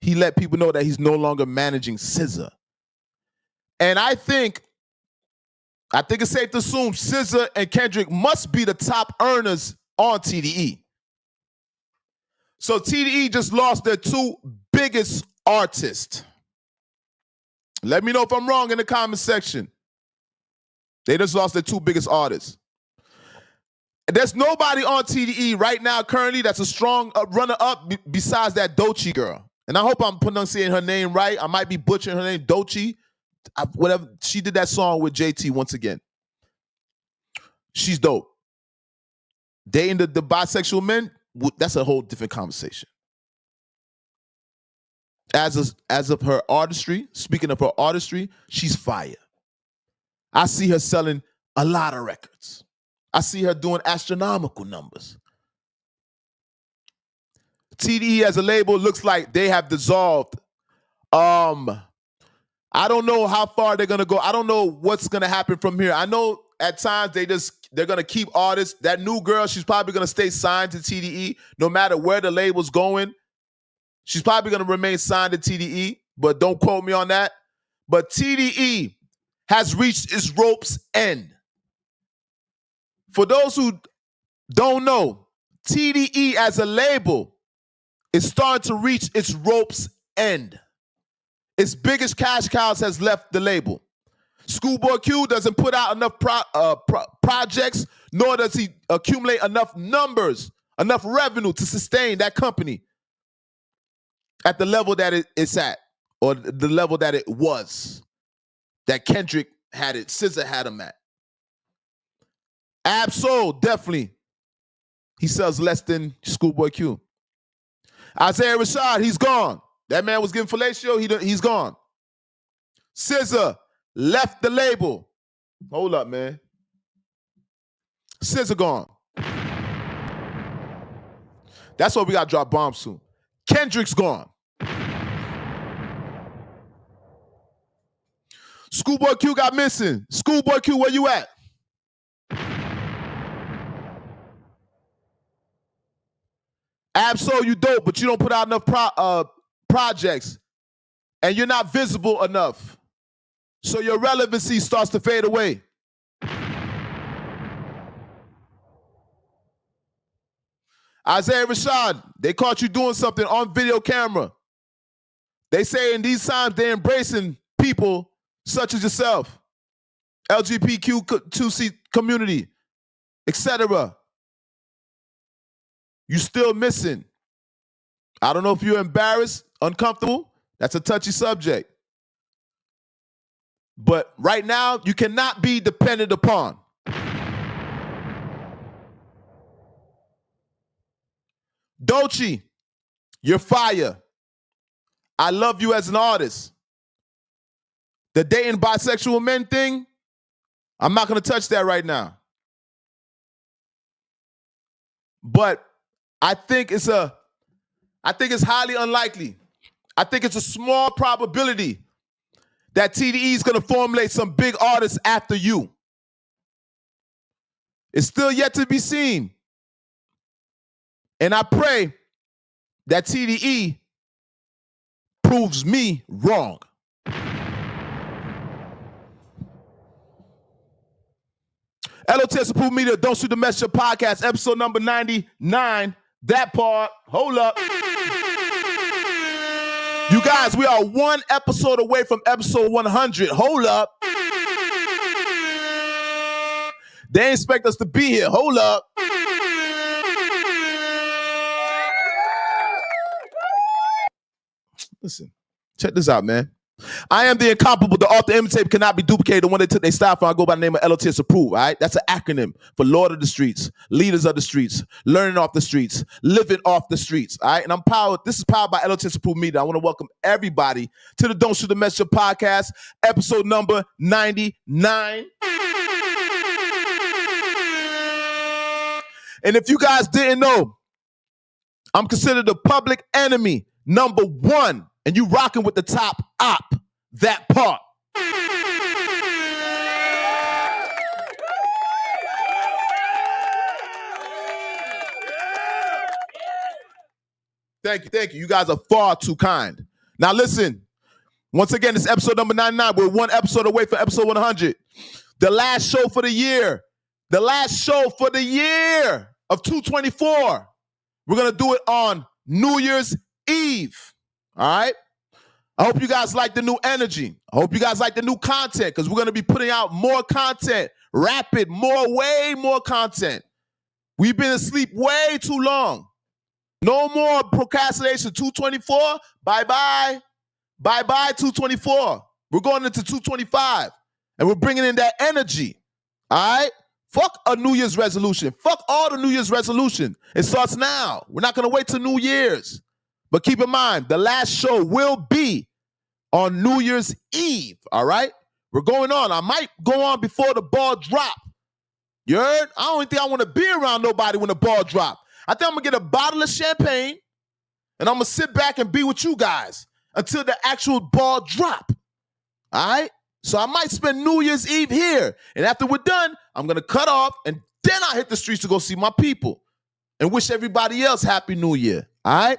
Speaker 1: He let people know that he's no longer managing SZA. And I think it's safe to assume SZA and Kendrick must be the top earners on TDE. So TDE just lost their two biggest artists. Let me know if I'm wrong in the comment section. They just lost their two biggest artists. There's nobody on TDE right now currently that's a strong runner-up besides that Doechii girl. And I hope I'm pronouncing her name right. I might be butchering her name, Doechii. Whatever. She did that song with JT once again. She's dope. Dating the bisexual men, that's a whole different conversation. As of her artistry, speaking of her artistry, she's fire. I see her selling a lot of records. I see her doing astronomical numbers. TDE as a label looks like they have dissolved. I don't know how far they're gonna go. I don't know what's gonna happen from here. I know at times they're gonna keep artists. That new girl, she's probably gonna stay signed to TDE no matter where the label's going. She's probably gonna remain signed to TDE, but don't quote me on that. But TDE has reached its rope's end. For those who don't know, TDE as a label is starting to reach its rope's end. Its biggest cash cows has left the label. Schoolboy Q doesn't put out enough projects, nor does he accumulate enough numbers, enough revenue to sustain that company at the level that it's at, or the level that it was, that Kendrick had it, SZA had him at. Ab-Soul, definitely, he sells less than Schoolboy Q. Isaiah Rashad, he's gone. That man was getting fellatio, he's gone. SZA left the label. Hold up, man. SZA gone. That's why we got to drop bombs soon. Kendrick's gone. Schoolboy Q got missing. Schoolboy Q, where you at? Ab-Soul, you dope, but you don't put out enough projects, and you're not visible enough. So your relevancy starts to fade away. Isaiah Rashad, they caught you doing something on video camera. They say in these times they're embracing people such as yourself, LGBTQ2C community, etc. You still missing. I don't know if you're embarrassed, uncomfortable. That's a touchy subject. But right now, you cannot be depended upon. Doechii, you're fire. I love you as an artist. The dating bisexual men thing, I'm not going to touch that right now. But I think it's highly unlikely. I think it's a small probability that TDE is going to formulate some big artists after you. It's still yet to be seen. And I pray that TDE proves me wrong. L.O.T.S. Approved Media, Don't Shoot the Messenger podcast, episode number 99. That part, hold up. You guys, we are one episode away from episode 100. Hold up. They expect us to be here. Hold up. Listen, check this out, man. I am the incomparable, the author imitator cannot be duplicated, the one that took their style from. I go by the name of L.O.T.S. Approved, all right? That's an acronym for Lord of the Streets, Leaders of the Streets, Learning off the Streets, Living off the Streets, all right? And this is powered by L.O.T.S. Approved Media. I want to welcome everybody to the Don't Shoot the Messenger podcast, episode number 99. And if you guys didn't know, I'm considered the public enemy #1. And you rocking with the top op, that part. Thank you. You guys are far too kind. Now listen, once again, this is episode number 99. We're one episode away from episode 100. The last show for the year. The last show for the year of 224. We're going to do it on New Year's Eve. All right? I hope you guys like the new energy. I hope you guys like the new content because we're going to be putting out more content. Rapid, way more content. We've been asleep way too long. No more procrastination. 224, bye-bye. Bye-bye, 224. We're going into 225. And we're bringing in that energy. All right? Fuck a New Year's resolution. Fuck all the New Year's resolution. It starts now. We're not going to wait till New Year's. But keep in mind, the last show will be on New Year's Eve. All right? We're going on. I might go on before the ball drop. You heard? I don't think I want to be around nobody when the ball drop. I think I'm going to get a bottle of champagne and I'm going to sit back and be with you guys until the actual ball drop. All right? So I might spend New Year's Eve here. And after we're done, I'm going to cut off and then I hit the streets to go see my people and wish everybody else Happy New Year. All right?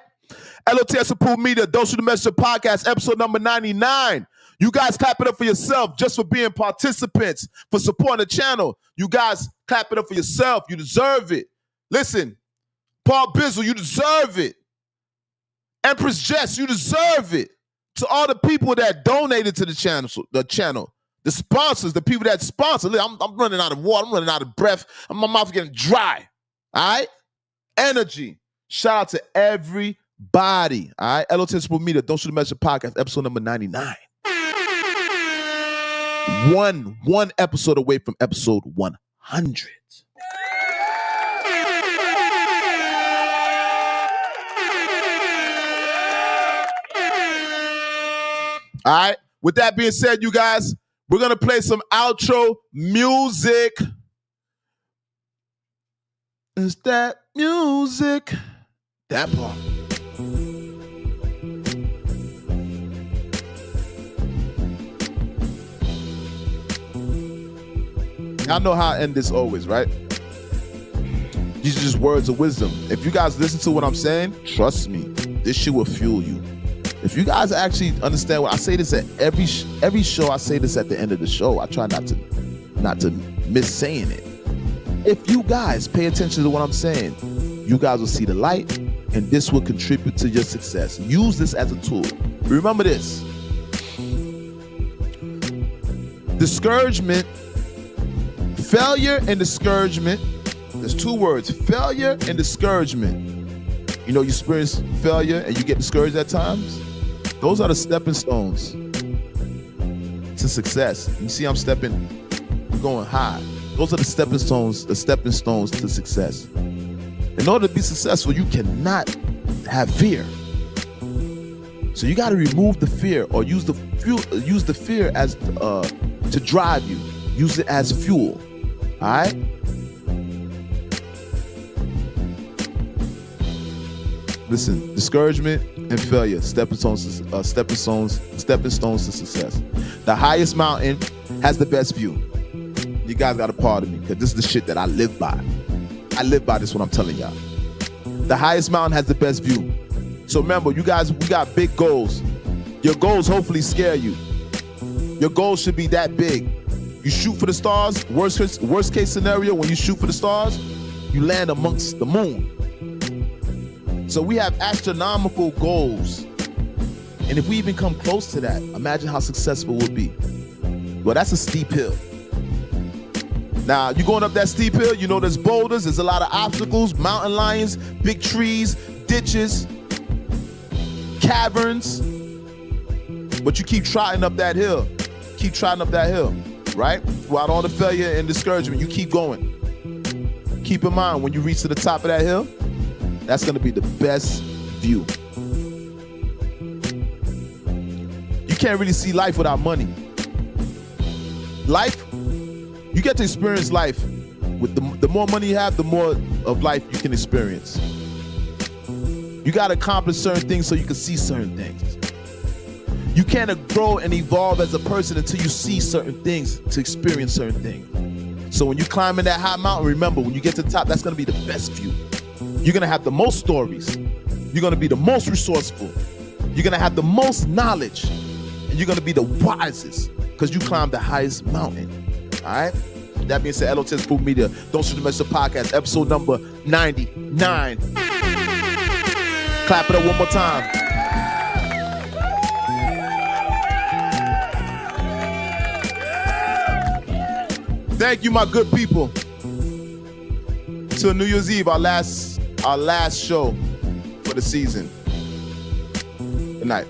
Speaker 1: L.O.T.S. Approved Media, Don't Shoot the Messenger Podcast, episode number 99. You guys clap it up for yourself just for being participants, for supporting the channel. You guys clap it up for yourself. You deserve it. Listen, Paul Bizzle, you deserve it. Empress Jess, you deserve it. To all the people that donated to the channel, the sponsors, the people that sponsor. I'm running out of water. I'm running out of breath. My mouth getting dry. All right? Energy. Shout out to everybody. All right? L.O.T.S. Media, Don't Shoot the Messenger Podcast, episode number 99. One episode away from episode 100. All right. With that being said, you guys, we're going to play some outro music. Is that music? That part. Y'all know how I end this always, right? These are just words of wisdom. If you guys listen to what I'm saying, trust me, this shit will fuel you. If you guys actually understand what I say, this at every show. I say this at the end of the show. I try not to miss saying it. If you guys pay attention to what I'm saying, you guys will see the light, and this will contribute to your success. Use this as a tool. Remember this: discouragement, failure, and discouragement. There's two words: failure and discouragement. You know, you experience failure and you get discouraged at times. Those are the stepping stones to success. You see, I'm going high. Those are the stepping stones to success. In order to be successful, you cannot have fear. So you got to remove the fear, or use the fear as to drive you. Use it as fuel. All right. Listen, discouragement and failure, stepping stones to success. The highest mountain has the best view. You guys got a part of me, because this is the shit that I live by. I live by this, what I'm telling y'all. The highest mountain has the best view. So remember, you guys, we got big goals. Your goals hopefully scare you. Your goals should be that big. You shoot for the stars. Worst case scenario, when you shoot for the stars, you land amongst the moon. So we have astronomical goals. And if we even come close to that, imagine how successful we'll be. Well, that's a steep hill. Now, you're going up that steep hill, you know there's boulders, there's a lot of obstacles, mountain lions, big trees, ditches, caverns. But you keep trotting up that hill. Keep trotting up that hill, right? Throughout all the failure and discouragement, you keep going. Keep in mind, when you reach to the top of that hill, that's going to be the best view. You can't really see life without money. Life, you get to experience life. With the more money you have, the more of life you can experience. You got to accomplish certain things so you can see certain things. You can't grow and evolve as a person until you see certain things, to experience certain things. So when you climb in that high mountain, remember, when you get to the top, that's going to be the best view. You're going to have the most stories. You're going to be the most resourceful. You're going to have the most knowledge. And you're going to be the wisest because you climbed the highest mountain. All right? That being said, L.O.T.S Proof Media, Don't Shoot the Messenger Podcast, episode number 99. Clap it up one more time. Thank you, my good people. Till New Year's Eve, our last show for the season. Good night.